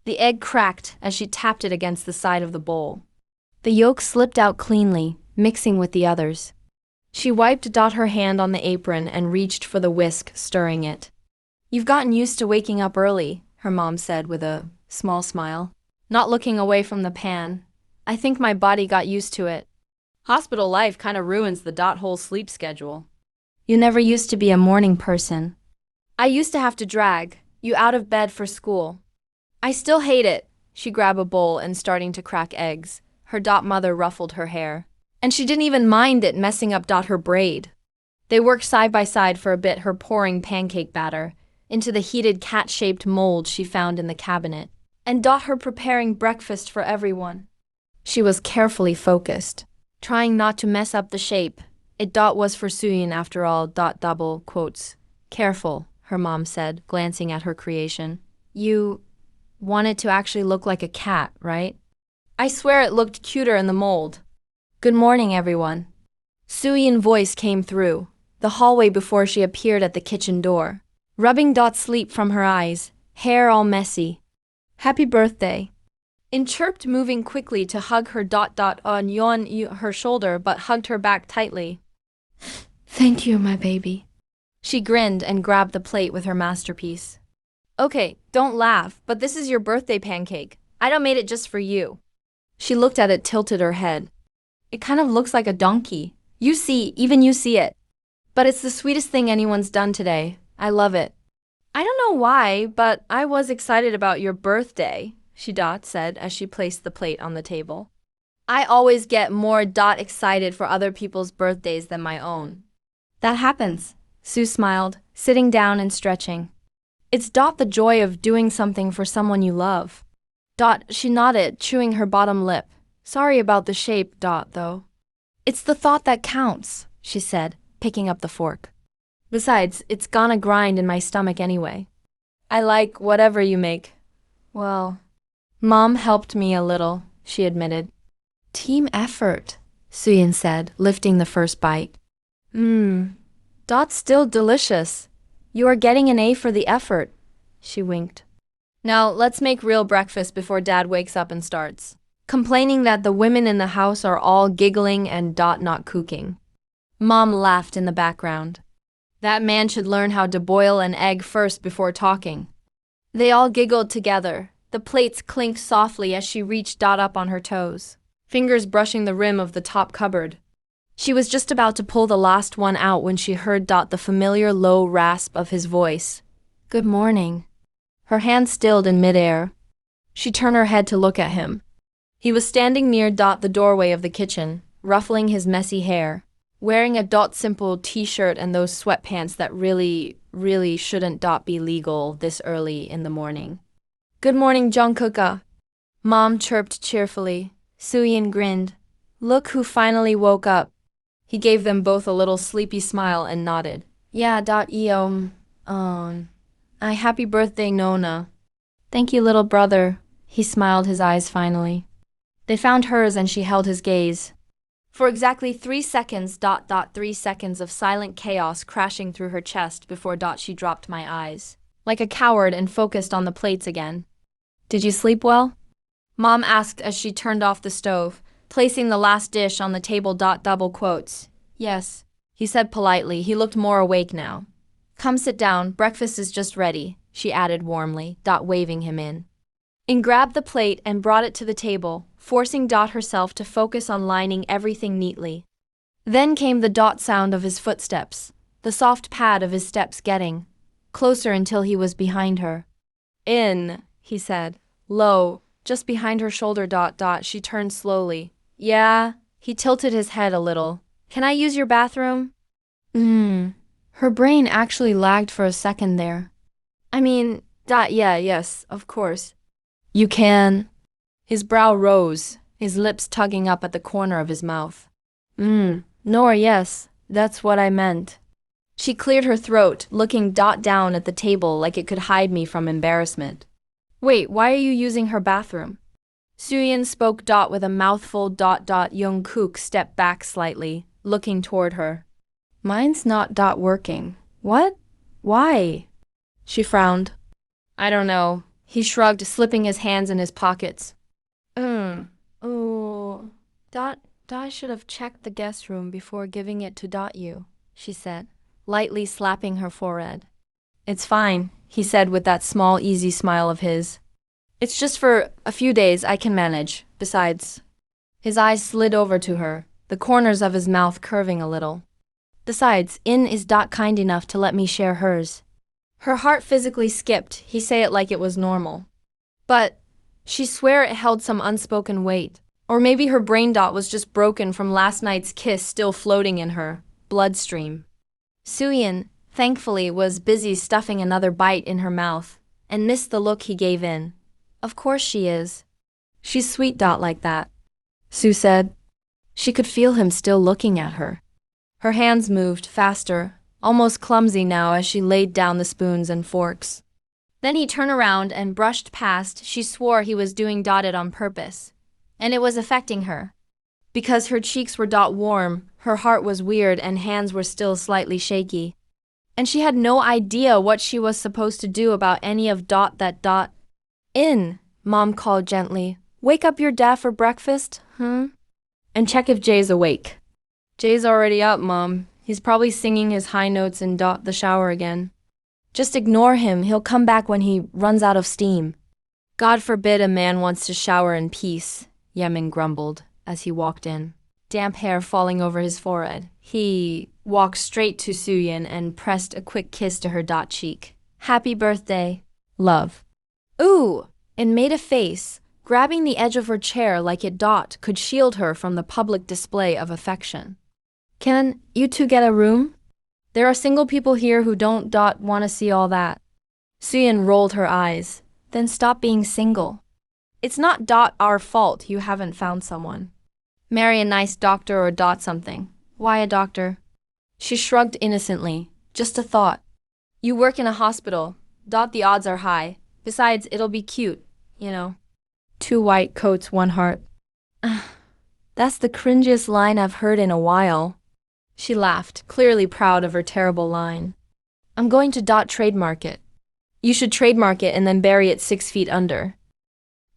The egg cracked as she tapped it against the side of the bowl. The yolk slipped out cleanly, mixing with the others. She wiped her hand on the apron and reached for the whisk, stirring it. "You've gotten used to waking up early," her mom said with a small smile, not looking away from the pan. "I think my body got used to it. Hospital life kinda ruins the whole sleep schedule." "You never used to be a morning person." "I used to have to drag you out of bed for school. I still hate it." She grabbed a bowl and starting to crack eggs. Her mother ruffled her hair. And she didn't even mind it messing up her braid. They worked side by side for a bit, her pouring pancake batter into the heated cat-shaped mold she found in the cabinet, and her preparing breakfast for everyone. She was carefully focused, trying not to mess up the shape. It was for 𝗗chị after all, double quotes. "Careful," her mom said, glancing at her creation. "You want it to actually look like a cat, right?" "I swear it looked cuter in the mold." "Good morning, everyone." 𝗗çi's voice came through the hallway before she appeared at the kitchen door, rubbing sleep from her eyes, hair all messy. "Happy birthday." In chirped, moving quickly to hug her on her shoulder but hugged her back tightly. "Thank you, my baby." She grinned and grabbed the plate with her masterpiece. "Okay, don't laugh, but this is your birthday pancake. I done made it just for you." She looked at it, tilted her head. "It kind of looks like a donkey. Even you see it. But it's the sweetest thing anyone's done today. I love it." "I don't know why, but I was excited about your birthday," she said as she placed the plate on the table. "I always get more excited for other people's birthdays than my own." "That happens," 𝗗chị smiled, sitting down and stretching. "It's the joy of doing something for someone you love." She nodded, chewing her bottom lip. "Sorry about the shape, though." "It's the thought that counts," she said, picking up the fork. "Besides, it's gonna grind in my stomach anyway. I like whatever you make." "Well, Mom helped me a little," she admitted. "Team effort," 𝗗chị said, lifting the first bite. Still delicious. You are getting an A for the effort." She winked. "Now let's make real breakfast before Dad wakes up and starts complaining that the women in the house are all giggling and not cooking." Mom laughed in the background. "That man should learn how to boil an egg first before talking." They all giggled together. The plates clinked softly as she reached up on her toes, fingers brushing the rim of the top cupboard. She was just about to pull the last one out when she heard the familiar low rasp of his voice. "Good morning." Her hand stilled in midair. She turned her head to look at him. He was standing near the doorway of the kitchen, ruffling his messy hair, wearing a simple t-shirt and those sweatpants that really shouldn't be legal this early in the morning. "Good morning, Jungkook." Mom chirped cheerfully. 𝗗chị grinned. "Look who finally woke up." He gave them both a little sleepy smile and nodded. "Yeah, happy birthday, Nona." "Thank you, little brother." He smiled his eyes finally. They found hers and she held his gaze. For exactly 3 seconds, 3 seconds of silent chaos crashing through her chest before she dropped my eyes, like a coward, and focused on the plates again. "Did you sleep well?" Mom asked as she turned off the stove, placing the last dish on the table. Double quotes. "Yes," he said politely. He looked more awake now. "Come sit down, breakfast is just ready," she added warmly, waving him in. Grabbed the plate and brought it to the table, forcing herself to focus on lining everything neatly. Then came the sound of his footsteps, the soft pad of his steps getting closer until he was behind her. "In," he said, low, just behind her shoulder. She turned slowly. "Yeah?" He tilted his head a little. "Can I use your bathroom?" Her brain actually lagged for a second there. "I mean, yes, of course." "You can." His brow rose, his lips tugging up at the corner of his mouth. Nor yes, that's what I meant." She cleared her throat, looking down at the table like it could hide me from embarrassment. "Wait, why are you using her bathroom?" 𝗗chị spoke with a mouthful. Jungkook stepped back slightly, looking toward her. "Mine's not working." "What? Why?" She frowned. "I don't know." He shrugged, slipping his hands in his pockets. Oh. Dot should have checked the guest room before giving it to you, she said, lightly slapping her forehead. It's fine, he said with that small, easy smile of his. It's just for a few days, I can manage. Besides, his eyes slid over to her, the corners of his mouth curving a little. Besides, is kind enough to let me share hers. Her heart physically skipped, he say it like it was normal. But she swear it held some unspoken weight. Or maybe her brain was just broken from last night's kiss still floating in her bloodstream. Suyin, thankfully, was busy stuffing another bite in her mouth, and missed the look he gave in. Of course she is. She's sweet like that, Sue said. She could feel him still looking at her. Her hands moved faster, almost clumsy now as she laid down the spoons and forks. Then he turned around and brushed past. She swore he was doing it on purpose. And it was affecting her. Because her cheeks were warm, her heart was weird and hands were still slightly shaky. And she had no idea what she was supposed to do about any of that. Mom called gently. Wake up your dad for breakfast, And check if Jay's awake. Jay's already up, Mom. He's probably singing his high notes in the shower again. Just ignore him, he'll come back when he runs out of steam. God forbid a man wants to shower in peace, Yemin grumbled as he walked in, damp hair falling over his forehead. He walked straight to Suyin and pressed a quick kiss to her cheek. Happy birthday, love. Ooh, and made a face, grabbing the edge of her chair like it could shield her from the public display of affection. Can you two get a room? There are single people here who don't want to see all that. Suyin rolled her eyes. Then stop being single. It's not our fault you haven't found someone. Marry a nice doctor or something. Why a doctor? She shrugged innocently. Just a thought. You work in a hospital. The odds are high. Besides, it'll be cute, you know. 2 white coats, 1 heart. That's the cringiest line I've heard in a while. She laughed, clearly proud of her terrible line. I'm going to trademark it. You should trademark it and then bury it 6 feet under.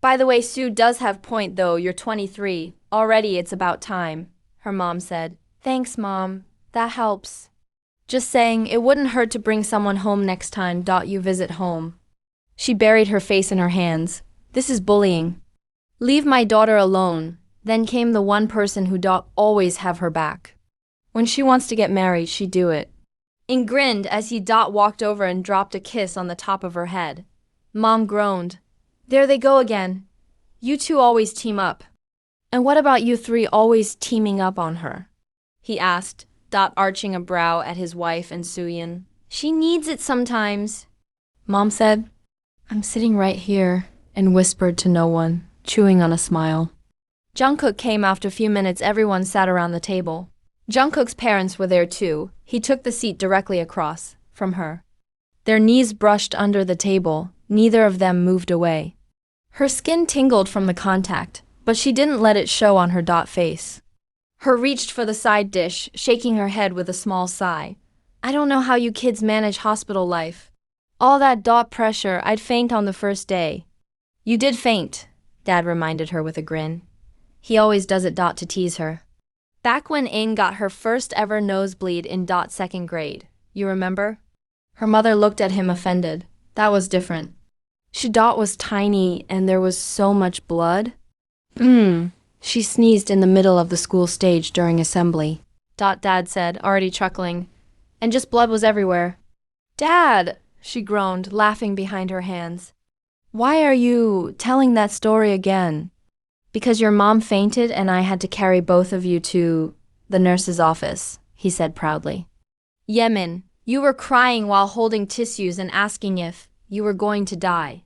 By the way, Sue does have point though, you're 23. Already it's about time, her mom said. Thanks, Mom. That helps. Just saying, it wouldn't hurt to bring someone home next time you visit home. She buried her face in her hands. This is bullying. Leave my daughter alone. Then came the one person who always have her back. When she wants to get married, she do it. And grinned as he walked over and dropped a kiss on the top of her head. Mom groaned. There they go again. You two always team up. And what about you 3 always teaming up on her? He asked, arching a brow at his wife and Suyin. She needs it sometimes. Mom said. I'm sitting right here, and whispered to no one, chewing on a smile. Jungkook came after a few minutes. Everyone sat around the table. Jungkook's parents were there too. He took the seat directly across from her. Their knees brushed under the table. Neither of them moved away. Her skin tingled from the contact, but she didn't let it show on her face. Her reached for the side dish, shaking her head with a small sigh. I don't know how you kids manage hospital life. All that pressure, I'd faint on the first day. You did faint, Dad reminded her with a grin. He always does it to tease her. Back when Aang got her first ever nosebleed in 2nd grade, you remember? Her mother looked at him offended. That was different. She was tiny and there was so much blood. She sneezed in the middle of the school stage during assembly. Dad said, already chuckling. And just blood was everywhere. Dad, she groaned, laughing behind her hands. Why are you telling that story again? Because your mom fainted and I had to carry both of you to the nurse's office, he said proudly. Yemin, you were crying while holding tissues and asking if you were going to die.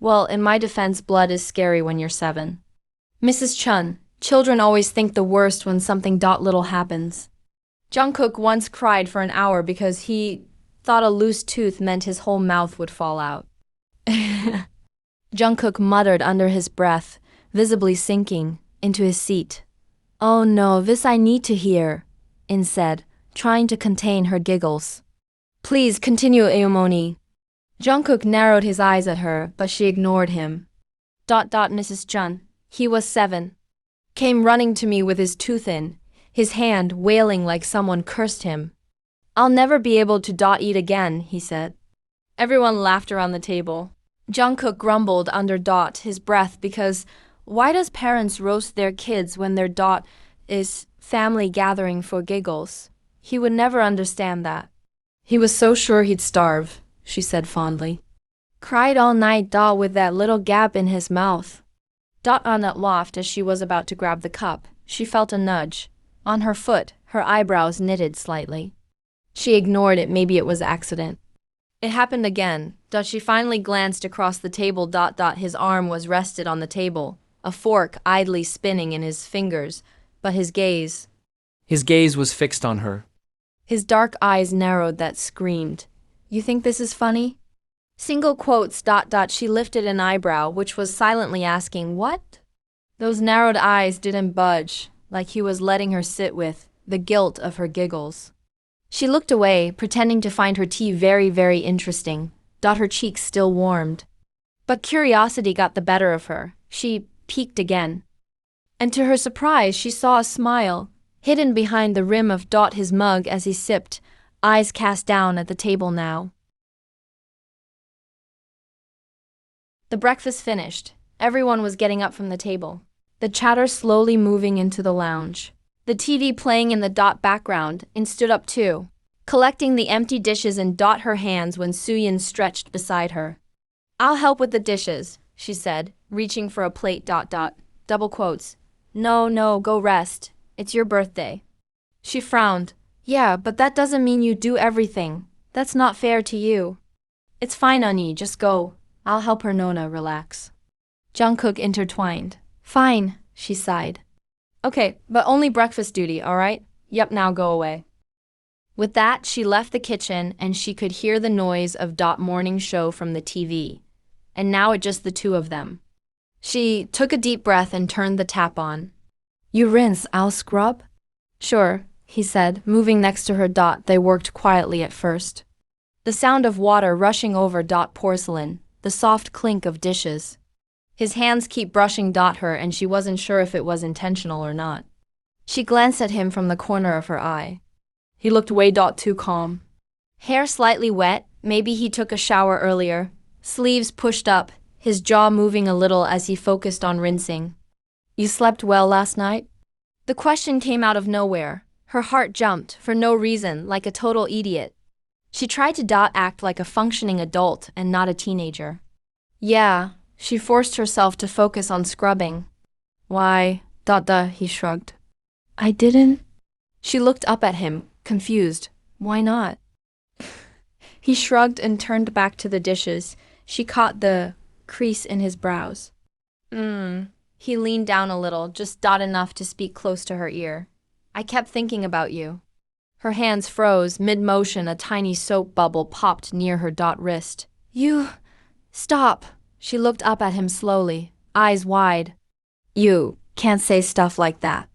Well, in my defense, blood is scary when you're 7. Mrs. Chun, children always think the worst when something little happens. Jungkook once cried for an hour because he thought a loose tooth meant his whole mouth would fall out. Jungkook muttered under his breath, visibly sinking into his seat. Oh no, this I need to hear, In said, trying to contain her giggles. Please continue, Eumoni. Jungkook narrowed his eyes at her, but she ignored him. Mrs. Chun, he was 7. Came running to me with his tooth in, his hand wailing like someone cursed him. I'll never be able to eat again, he said. Everyone laughed around the table. Jungkook grumbled under his breath because why does parents roast their kids when their is family gathering for giggles? He would never understand that. He was so sure he'd starve, she said fondly. Cried all night with that little gap in his mouth. On that laughed as she was about to grab the cup. She felt a nudge. On her foot, her eyebrows knitted slightly. She ignored it, maybe it was accident. It happened again. She finally glanced across the table. His arm was rested on the table, a fork idly spinning in his fingers, but his gaze was fixed on her. His dark eyes narrowed that screamed. You think this is funny? Single quotes. She lifted an eyebrow, which was silently asking, what? Those narrowed eyes didn't budge, like he was letting her sit with the guilt of her giggles. She looked away, pretending to find her tea very, very interesting. Her cheeks still warmed. But curiosity got the better of her. She peeked again. And to her surprise, she saw a smile, hidden behind the rim of his mug as he sipped, eyes cast down at the table now. The breakfast finished. Everyone was getting up from the table. The chatter slowly moving into the lounge. The TV playing in the background, and stood up too, collecting the empty dishes in her hands when Soo-yin stretched beside her. I'll help with the dishes, she said, reaching for a plate. Double quotes. No, go rest. It's your birthday. She frowned. Yeah, but that doesn't mean you do everything. That's not fair to you. It's fine, Unnie, just go. I'll help her. Nona, relax. Jungkook intertwined. Fine, she sighed. Okay, but only breakfast duty, alright? Yep, now go away. With that, she left the kitchen and she could hear the noise of morning show from the TV. And now it's just the two of them. She took a deep breath and turned the tap on. You rinse, I'll scrub? Sure, he said, moving next to her. They worked quietly at first. The sound of water rushing over porcelain, the soft clink of dishes. His hands keep brushing her and she wasn't sure if it was intentional or not. She glanced at him from the corner of her eye. He looked way too calm. Hair slightly wet, maybe he took a shower earlier. Sleeves pushed up, his jaw moving a little as he focused on rinsing. You slept well last night? The question came out of nowhere. Her heart jumped, for no reason, like a total idiot. She tried to act like a functioning adult and not a teenager. Yeah, she forced herself to focus on scrubbing. Why, he shrugged. I didn't. She looked up at him, confused. Why not? He shrugged and turned back to the dishes. She caught the crease in his brows. He leaned down a little, just enough to speak close to her ear. I kept thinking about you. Her hands froze, mid-motion. A tiny soap bubble popped near her wrist. You... Stop! She looked up at him slowly, eyes wide. You can't say stuff like that.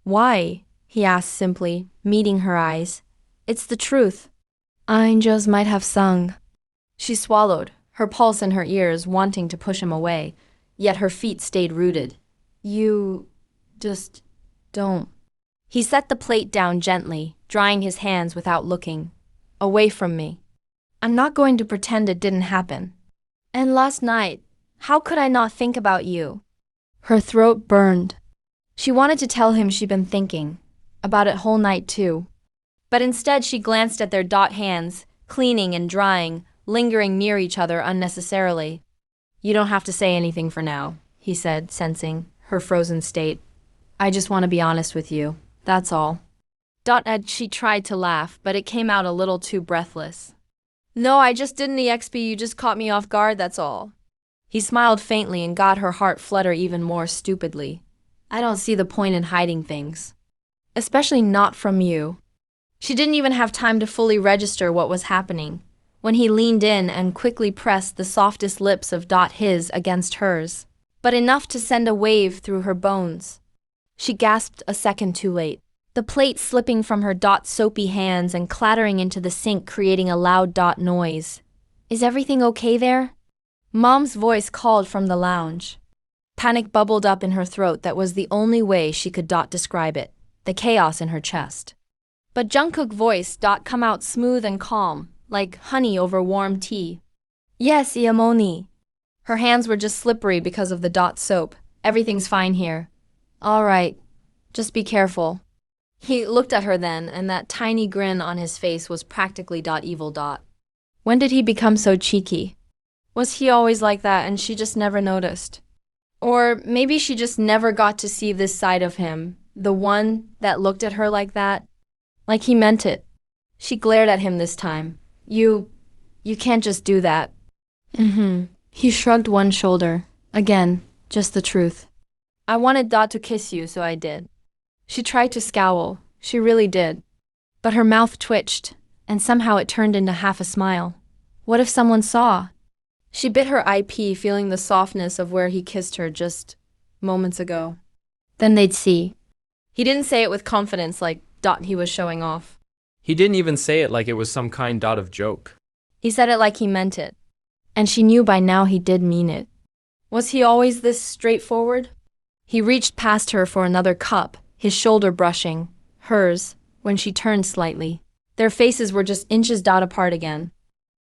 Why? He asked simply, meeting her eyes. It's the truth. Angels might have sung. She swallowed, her pulse in her ears, wanting to push him away, yet her feet stayed rooted. You... just... don't. He set the plate down gently, drying his hands without looking. Away from me. I'm not going to pretend it didn't happen. And last night, how could I not think about you? Her throat burned. She wanted to tell him she'd been thinking. About it whole night too. But instead she glanced at their hands, cleaning and drying, lingering near each other unnecessarily. You don't have to say anything for now, he said, sensing her frozen state. I just want to be honest with you. That's all. She tried to laugh, but it came out a little too breathless. No, I just didn't EXP, you just caught me off guard, that's all. He smiled faintly and got her heart flutter even more stupidly. I don't see the point in hiding things. Especially not from you. She didn't even have time to fully register what was happening, when he leaned in and quickly pressed the softest lips of his against hers, but enough to send a wave through her bones. She gasped a second too late. The plate slipping from her soapy hands and clattering into the sink, creating a loud noise. Is everything okay there? Mom's voice called from the lounge. Panic bubbled up in her throat. That was the only way she could describe it, the chaos in her chest. But Jungkook's voice come out smooth and calm, like honey over warm tea. Yes, 𝗗cie𝗰𝘁cie. Her hands were just slippery because of the soap. Everything's fine here. All right, just be careful. He looked at her then, and that tiny grin on his face was practically evil. When did he become so cheeky? Was he always like that and she just never noticed? Or maybe she just never got to see this side of him, the one that looked at her like that? Like he meant it. She glared at him this time. You can't just do that. He shrugged one shoulder. Again, just the truth. I wanted to kiss you, so I did. She tried to scowl. She really did. But her mouth twitched, and somehow it turned into half a smile. What if someone saw? She bit her IP, feeling the softness of where he kissed her just moments ago. Then they'd see. He didn't say it with confidence like he was showing off. He didn't even say it like it was some kind of joke. He said it like he meant it. And she knew by now he did mean it. Was he always this straightforward? He reached past her for another cup, his shoulder brushing hers when she turned slightly. Their faces were just inches apart again.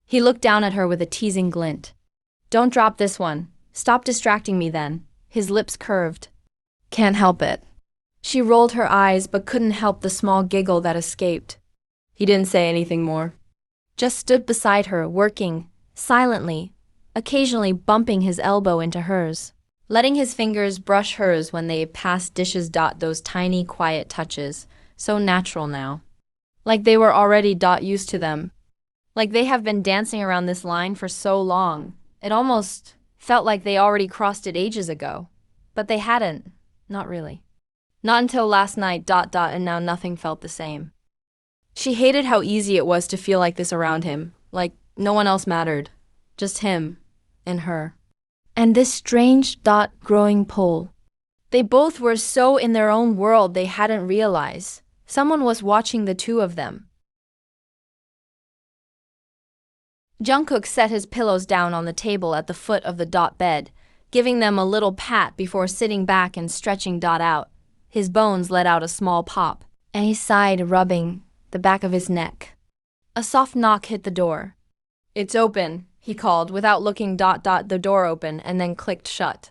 He looked down at her with a teasing glint. Don't drop this one. Stop distracting me then. His lips curved. Can't help it. She rolled her eyes but couldn't help the small giggle that escaped. He didn't say anything more. Just stood beside her, working, silently, occasionally bumping his elbow into hers, letting his fingers brush hers when they passed dishes. Those tiny, quiet touches, so natural now. Like they were already used to them. Like they have been dancing around this line for so long. It almost felt like they already crossed it ages ago. But they hadn't. Not really. Not until last night. And now nothing felt the same. She hated how easy it was to feel like this around him. Like no one else mattered. Just him and her. And this strange growing pull. They both were so in their own world they hadn't realized. Someone was watching the two of them. Jungkook set his pillows down on the table at the foot of the bed, giving them a little pat before sitting back and stretching out. His bones let out a small pop, and he sighed, rubbing the back of his neck. A soft knock hit the door. It's open, he called, without looking. The door opened and then clicked shut.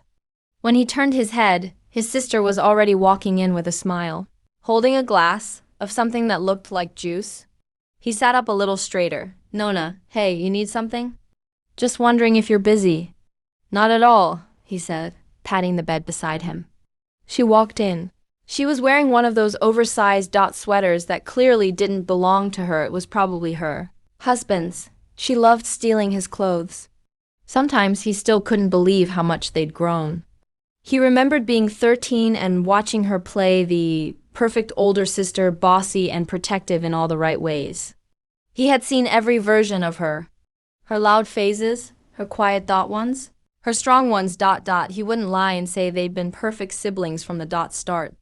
When he turned his head, his sister was already walking in with a smile, holding a glass of something that looked like juice. He sat up a little straighter. Nona, hey, you need something? Just wondering if you're busy. Not at all, he said, patting the bed beside him. She walked in. She was wearing one of those oversized sweaters that clearly didn't belong to her. It was probably her husband's. She loved stealing his clothes. Sometimes he still couldn't believe how much they'd grown. He remembered being 13 and watching her play the perfect older sister, bossy and protective in all the right ways. He had seen every version of her. Her loud phases, her quiet ones, her strong ones. He wouldn't lie and say they'd been perfect siblings from the start.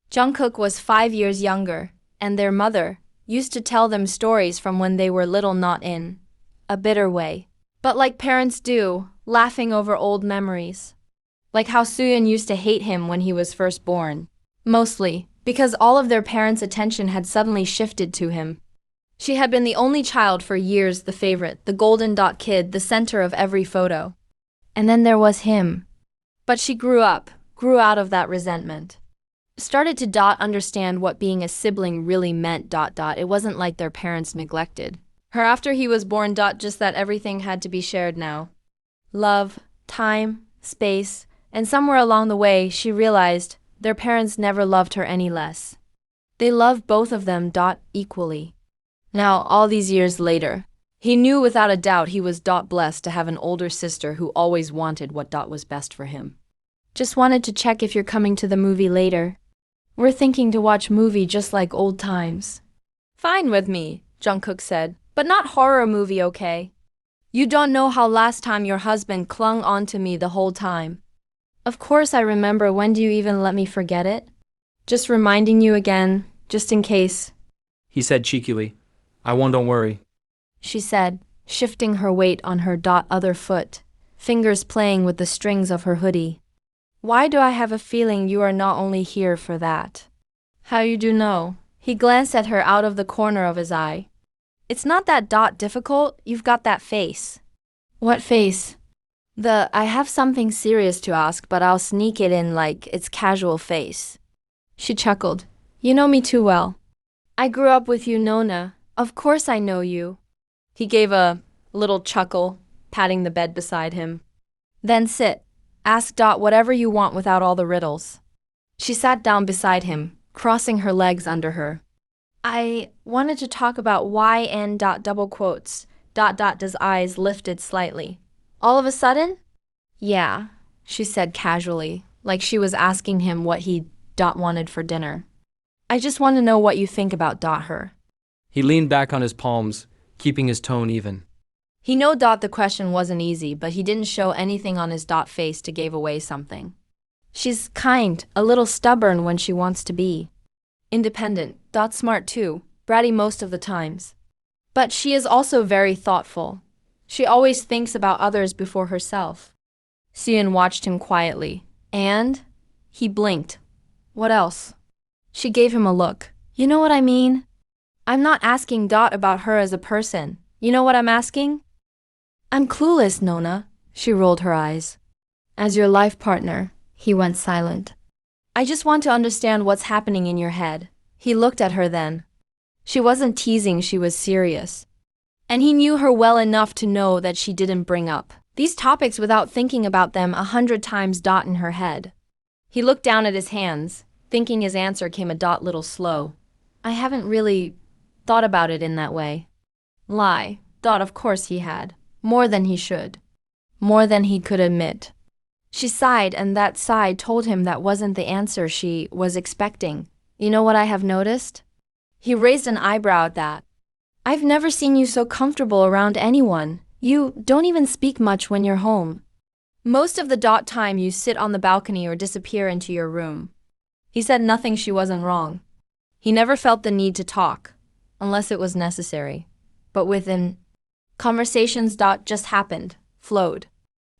Jungkook was 5 years younger, and their mother used to tell them stories from when they were little, not in a bitter way, but like parents do, laughing over old memories. Like how Sooyeon used to hate him when he was first born. Mostly because all of their parents' attention had suddenly shifted to him. She had been the only child for years, the favorite, the golden kid, the center of every photo. And then there was him. But she grew out of that resentment. Started to understand what being a sibling really meant. It wasn't like their parents neglected her after he was born. Just that everything had to be shared now. Love, time, space, and somewhere along the way she realized their parents never loved her any less. They loved both of them equally. Now, all these years later, he knew without a doubt he was blessed to have an older sister who always wanted what was best for him. Just wanted to check if you're coming to the movie later. We're thinking to watch movie just like old times. Fine with me, Jungkook said, but not horror movie, okay? You don't know how last time your husband clung on to me the whole time. Of course I remember. When do you even let me forget it? Just reminding you again, just in case. He said cheekily. I won't, don't worry. She said, shifting her weight on her other foot, fingers playing with the strings of her hoodie. Why do I have a feeling you are not only here for that? How you do know? He glanced at her out of the corner of his eye. It's not that difficult, you've got that face. What face? I have something serious to ask, but I'll sneak it in like it's casual face. She chuckled. You know me too well. I grew up with you, Nona. Of course I know you. He gave a little chuckle, patting the bed beside him. Then sit. Ask whatever you want without all the riddles. She sat down beside him, crossing her legs under her. I wanted to talk about why and double quotes. His eyes lifted slightly. All of a sudden? Yeah, she said casually, like she was asking him what he wanted for dinner. I just want to know what you think about her. He leaned back on his palms, keeping his tone even. He knew the question wasn't easy, but he didn't show anything on his face to give away something. She's kind, a little stubborn when she wants to be. Independent, smart too, bratty most of the times. But she is also very thoughtful. She always thinks about others before herself. Xian watched him quietly, and he blinked. What else? She gave him a look. You know what I mean? I'm not asking about her as a person. You know what I'm asking? I'm clueless, Nona. She rolled her eyes. As your life partner, he went silent. I just want to understand what's happening in your head. He looked at her then. She wasn't teasing, she was serious. And he knew her well enough to know that she didn't bring up these topics without thinking about them 100 times in her head. He looked down at his hands, thinking his answer came a little slow. I haven't really thought about it in that way. Lie. Of course he had. More than he should. More than he could admit. She sighed, and that sigh told him that wasn't the answer she was expecting. You know what I have noticed? He raised an eyebrow at that. I've never seen you so comfortable around anyone. You don't even speak much when you're home. Most of the time you sit on the balcony or disappear into your room. He said nothing, she wasn't wrong. He never felt the need to talk, unless it was necessary. But within conversations just happened, flowed.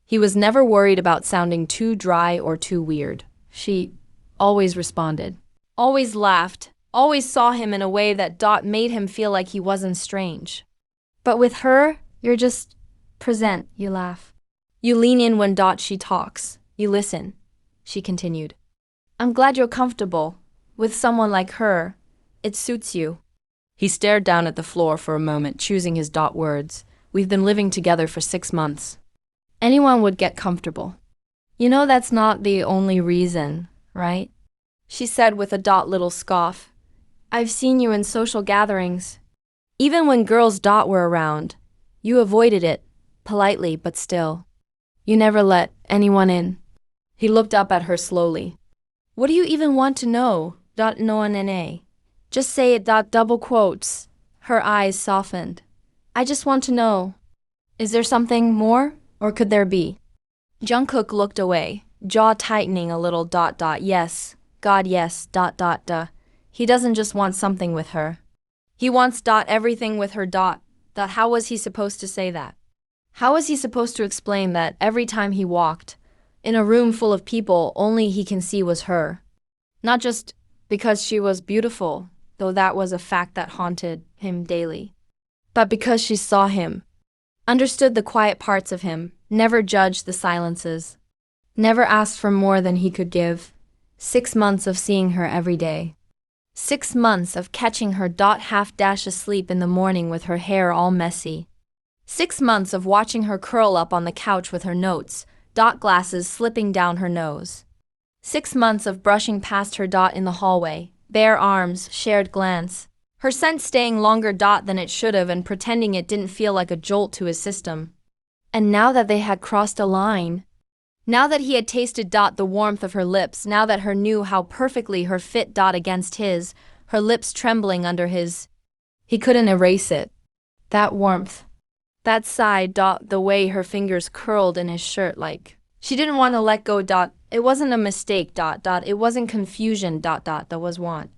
He was never worried about sounding too dry or too weird. She always responded, always laughed, always saw him in a way that made him feel like he wasn't strange. But with her, you're just present, you laugh. You lean in when she talks. You listen, she continued. I'm glad you're comfortable. With someone like her, it suits you. He stared down at the floor for a moment, choosing his words. We've been living together for 6 months. Anyone would get comfortable. You know that's not the only reason, right? She said with a little scoff. I've seen you in social gatherings. Even when girls were around, you avoided it, politely but still. You never let anyone in. He looked up at her slowly. What do you even want to know? No one. Just say it. Double quotes. Her eyes softened. I just want to know. Is there something more, or could there be? Jungkook looked away, jaw tightening a little. Yes, God yes. He doesn't just want something with her. He wants everything with her. How was he supposed to say that? How was he supposed to explain that every time he walked, in a room full of people, only he can see was her? Not just because she was beautiful, though that was a fact that haunted him daily, but because she saw him, understood the quiet parts of him, never judged the silences, never asked for more than he could give. 6 months of seeing her every day. 6 months of catching her half asleep in the morning with her hair all messy. 6 months of watching her curl up on the couch with her notes, glasses slipping down her nose. 6 months of brushing past her in the hallway, bare arms, shared glance, her scent staying longer than it should have and pretending it didn't feel like a jolt to his system. And now that they had crossed a line, now that he had tasted the warmth of her lips, now that her knew how perfectly her fit against his, her lips trembling under his, he couldn't erase it. That warmth. That sigh. The way her fingers curled in his shirt like she didn't want to let go. It wasn't a mistake. It wasn't confusion. That was want.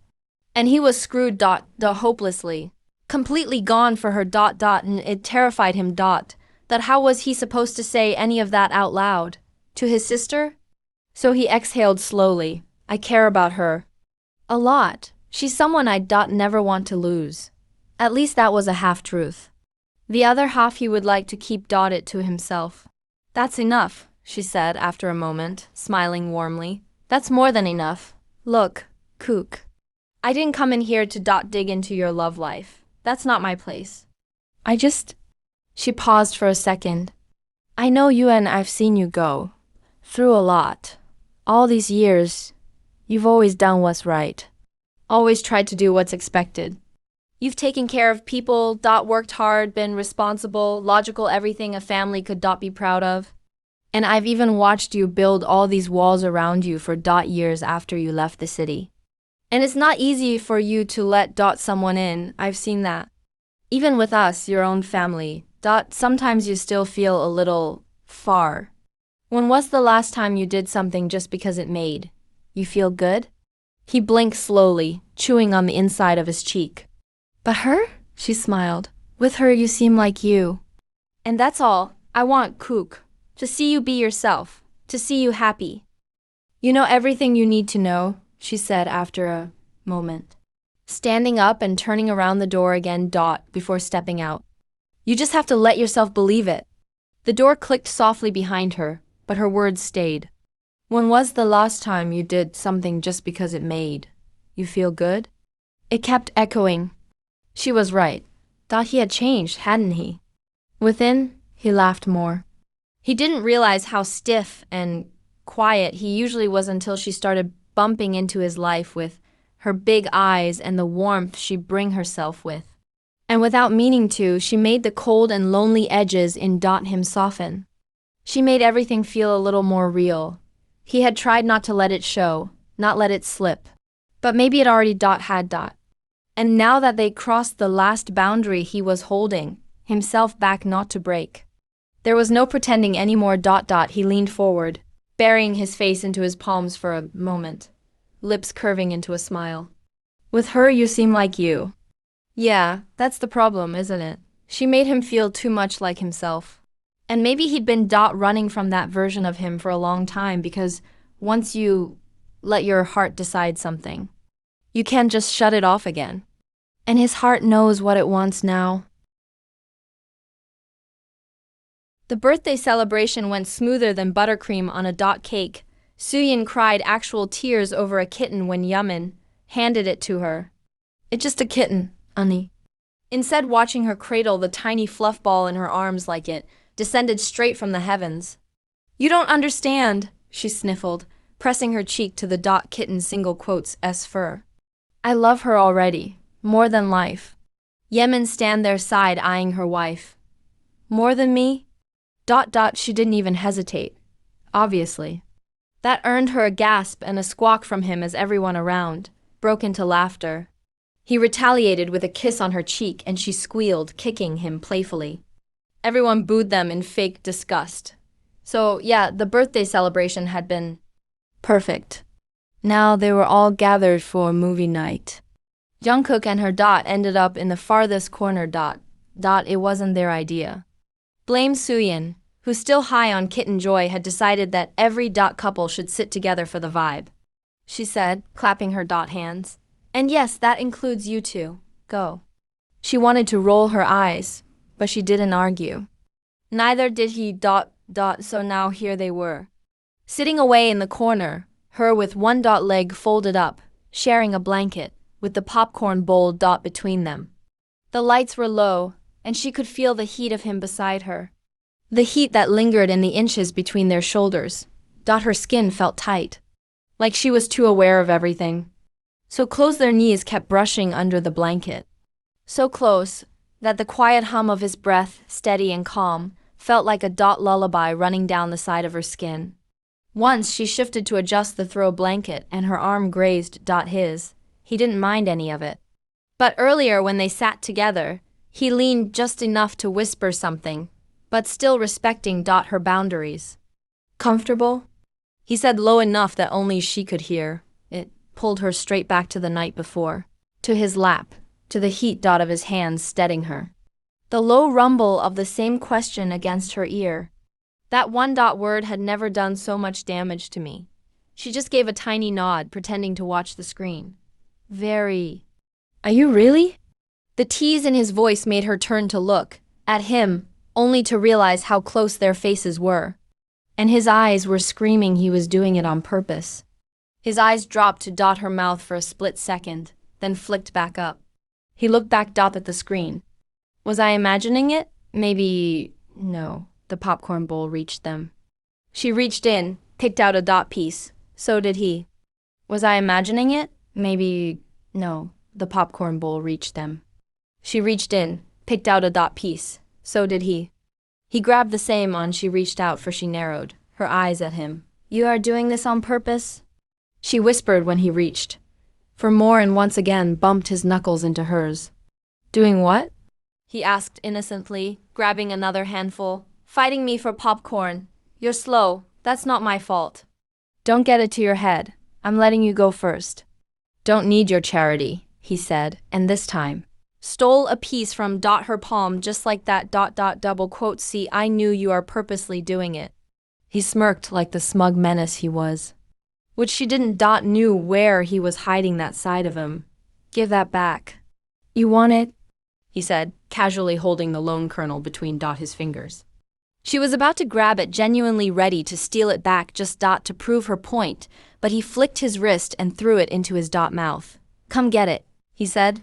And he was screwed. Hopelessly. completely gone for her ... and it terrified him ... that how was he supposed to say any of that out loud? To his sister? So he exhaled slowly. I care about her. A lot. She's someone I'd ... never want to lose. At least that was a half-truth. The other half he would like to keep ... it to himself. That's enough, she said after a moment, smiling warmly. That's more than enough. Look, Kook. I didn't come in here to ... dig into your love life. That's not my place. She paused for a second. I know you and I've seen you go through a lot. All these years, you've always done what's right. Always tried to do what's expected. You've taken care of people, ... worked hard, been responsible, logical, everything a family could ... be proud of. And I've even watched you build all these walls around you for ... years after you left the city. And it's not easy for you to let ... someone in, I've seen that. Even with us, your own family, ... sometimes you still feel a little far. When was the last time you did something just because it made you feel good? He blinked slowly, chewing on the inside of his cheek. But her? She smiled. With her you seem like you. And that's all. I want, Kook, to see you be yourself, to see you happy. You know everything you need to know, she said after a moment, standing up and turning around the door again ... before stepping out. You just have to let yourself believe it. The door clicked softly behind her, but her words stayed. When was the last time you did something just because it made you feel good? It kept echoing. She was right. He had changed, hadn't he? Within, he laughed more. He didn't realize how stiff and quiet he usually was until she started bumping into his life with her big eyes and the warmth she bring herself with. And without meaning to, she made the cold and lonely edges in him soften. She made everything feel a little more real. He had tried not to let it show, not let it slip. But maybe it already had. And now that they crossed the last boundary, he was holding himself back not to break. There was no pretending any more ... He leaned forward, burying his face into his palms for a moment, lips curving into a smile. With her you seem like you. Yeah, that's the problem, isn't it? She made him feel too much like himself. And maybe he'd been ... running from that version of him for a long time, because once you let your heart decide something, you can't just shut it off again. And his heart knows what it wants now. The birthday celebration went smoother than buttercream on a cake. Suyin cried actual tears over a kitten when Yamin handed it to her. It's just a kitten, Annie. Instead, watching her cradle the tiny fluff ball in her arms like it descended straight from the heavens. You don't understand, she sniffled, pressing her cheek to the kitten's _s fur. I love her already, more than life. Yemen stand there side eyeing her wife. More than me? She didn't even hesitate. Obviously. That earned her a gasp and a squawk from him as everyone around broke into laughter. He retaliated with a kiss on her cheek and she squealed, kicking him playfully. Everyone booed them in fake disgust. So yeah, the birthday celebration had been perfect. Now they were all gathered for a movie night. Jungkook and her ended up in the farthest corner. It wasn't their idea. Blame Suyin, who still high on kitten joy had decided that every couple should sit together for the vibe. She said, clapping her hands. And yes, that includes you two. Go. She wanted to roll her eyes, but she didn't argue. Neither did he ... So now here they were. Sitting away in the corner, her with one leg folded up, sharing a blanket, with the popcorn bowl between them. The lights were low, and she could feel the heat of him beside her. The heat that lingered in the inches between their shoulders. Her skin felt tight, like she was too aware of everything. So close their knees kept brushing under the blanket. So close that the quiet hum of his breath, steady and calm, felt like a lullaby running down the side of her skin. Once she shifted to adjust the throw blanket and her arm grazed his. He didn't mind any of it. But earlier when they sat together, he leaned just enough to whisper something, but still respecting her boundaries. Comfortable? He said low enough that only she could hear. It pulled her straight back to the night before, to his lap, to the heat dot of his hands steadying her. The low rumble of the same question against her ear. That one dot word had never done so much damage to me. She just gave a tiny nod, pretending to watch the screen. Very. Are you really? The tease in his voice made her turn to look at him, only to realize how close their faces were. And his eyes were screaming he was doing it on purpose. His eyes dropped to dot her mouth for a split second, then flicked back up. He looked back dot at the screen. Was I imagining it? Maybe. No. The popcorn bowl reached them. She reached in, picked out a dot piece. So did he. Was I imagining it? Maybe. No. The popcorn bowl reached them. She reached in, picked out a dot piece. So did he. He grabbed the same on she reached out for she narrowed, her eyes at him. You are doing this on purpose? She whispered when he reached. For more and once again bumped his knuckles into hers. Doing what? He asked innocently, grabbing another handful. Fighting me for popcorn. You're slow. That's not my fault. Don't get it to your head. I'm letting you go first. Don't need your charity, he said, and this time stole a piece from dot her palm just like that dot dot double quote. See, I knew you are purposely doing it. He smirked like the smug menace he was. Which she didn't dot knew where he was hiding that side of him. Give that back. You want it? He said, casually holding the lone kernel between dot his fingers. She was about to grab it, genuinely ready to steal it back just dot to prove her point, but he flicked his wrist and threw it into his dot mouth. Come get it, he said,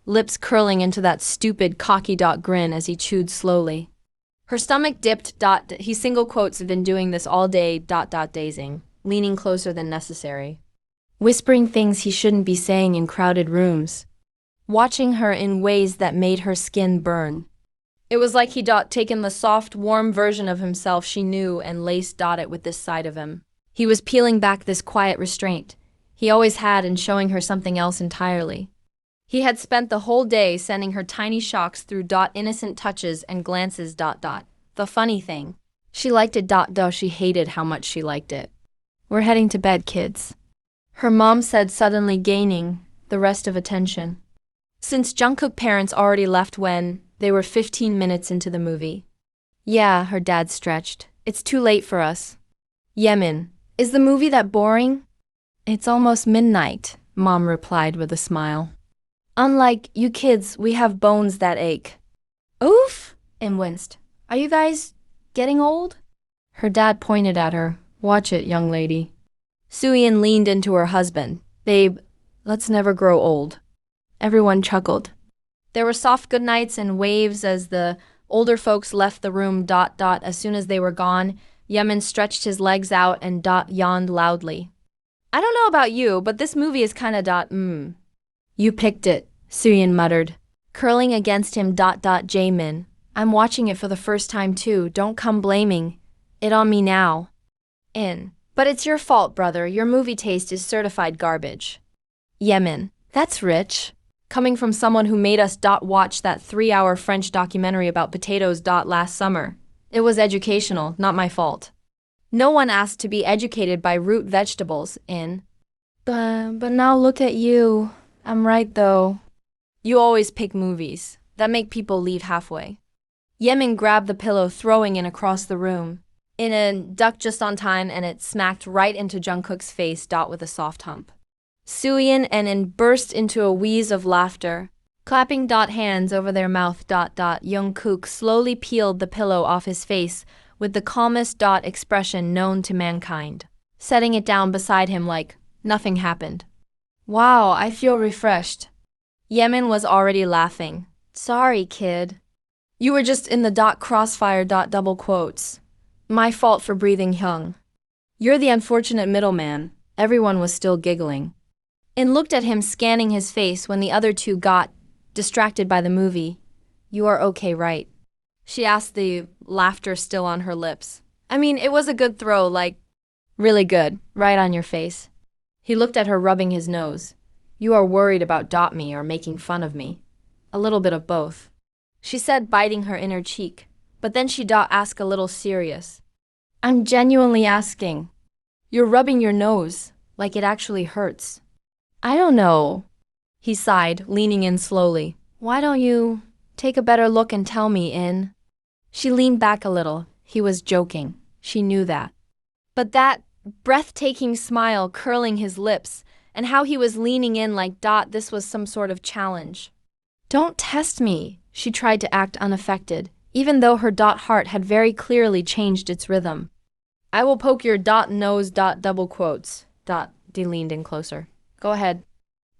lips curling into that stupid cocky dot grin as he chewed slowly. Her stomach dipped dot, he single quotes been doing this all day dot dot dazing, leaning closer than necessary. Whispering things he shouldn't be saying in crowded rooms. Watching her in ways that made her skin burn. It was like he dot taken the soft, warm version of himself she knew and laced dot it with this side of him. He was peeling back this quiet restraint he always had and showing her something else entirely. He had spent the whole day sending her tiny shocks through dot innocent touches and glances dot dot. The funny thing, she liked it dot though she hated how much she liked it. We're heading to bed, kids. Her mom said, suddenly gaining the rest of attention. Since Jungkook parents already left when they were 15 minutes into the movie. Yeah, her dad stretched. It's too late for us. Yemin, is the movie that boring? It's almost midnight, Mom replied with a smile. Unlike you kids, we have bones that ache. Oof, and winced. Are you guys getting old? Her dad pointed at her. Watch it, young lady. Suyin leaned into her husband. Babe, let's never grow old. Everyone chuckled. There were soft goodnights and waves as the older folks left the room dot dot. As soon as they were gone, Yemin stretched his legs out and dot yawned loudly. I don't know about you, but this movie is kinda dot You picked it, Suyin muttered, curling against him dot dot Jaemin. I'm watching it for the first time too. Don't come blaming it on me now. But it's your fault, brother. Your movie taste is certified garbage. Yemin, that's rich. Coming from someone who made us dot watch that 3-hour French documentary about potatoes dot last summer. It was educational, not my fault. No one asked to be educated by root vegetables, But now look at you. I'm right though. You always pick movies that make people leave halfway. Yemin grabbed the pillow, throwing it across the room. Ducked just on time, and it smacked right into Jungkook's face dot with a soft hump. Suyin and burst into a wheeze of laughter. Clapping dot hands over their mouth dot dot, Jungkook slowly peeled the pillow off his face with the calmest dot expression known to mankind, setting it down beside him like nothing happened. Wow, I feel refreshed. Yemin was already laughing. Sorry, kid. You were just in the dot crossfire dot double quotes. My fault for breathing young. You're the unfortunate middleman. Everyone was still giggling. And looked at him, scanning his face when the other two got distracted by the movie. You are okay, right? She asked, the laughter still on her lips. I mean, it was a good throw, like, really good, right on your face. He looked at her, rubbing his nose. You are worried about dot me or making fun of me. A little bit of both. She said, biting her inner cheek, but then she dot ask a little serious. I'm genuinely asking. You're rubbing your nose, like it actually hurts. I don't know. He sighed, leaning in slowly. Why don't you take a better look and tell me, In? She leaned back a little. He was joking. She knew that. But that breathtaking smile curling his lips, and how he was leaning in like this was some sort of challenge. Don't test me, she tried to act unaffected, even though her heart had very clearly changed its rhythm. I will poke your nose double quotes. He leaned in closer. Go ahead.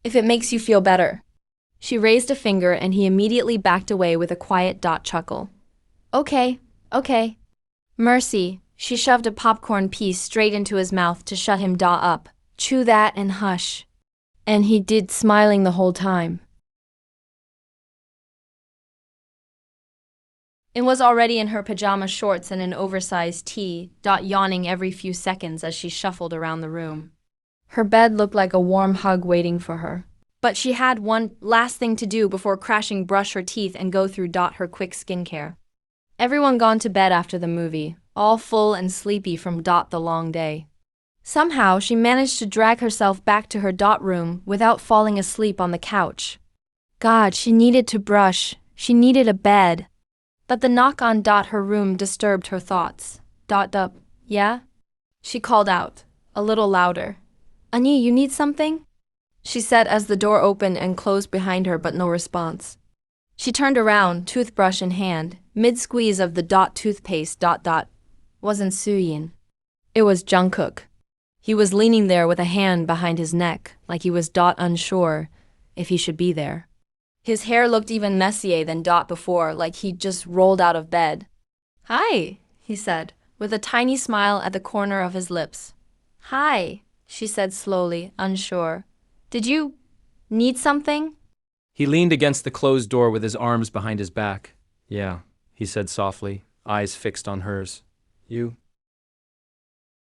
If it makes you feel better. She raised a finger and he immediately backed away with a quiet chuckle. Okay. Mercy, she shoved a popcorn piece straight into his mouth to shut him up. Chew that and hush. And he did, smiling the whole time. In was already in her pajama shorts and an oversized tee, yawning every few seconds as she shuffled around the room. Her bed looked like a warm hug waiting for her. But she had one last thing to do before crashing, brush her teeth and go through her quick skincare. Everyone gone to bed after the movie, all full and sleepy from the long day. Somehow she managed to drag herself back to her room without falling asleep on the couch. God, she needed to brush, she needed a bed. But the knock on her room disturbed her thoughts. Yeah? She called out, a little louder. Ani, you need something? She said as the door opened and closed behind her, but no response. She turned around, toothbrush in hand, mid-squeeze of the toothpaste. Wasn't Suyin. It was Jungkook. He was leaning there with a hand behind his neck, like he was unsure if he should be there. His hair looked even messier than before, like he'd just rolled out of bed. Hi, he said, with a tiny smile at the corner of his lips. Hi, she said slowly, unsure. Did you need something? He leaned against the closed door with his arms behind his back. Yeah, he said softly, eyes fixed on hers. You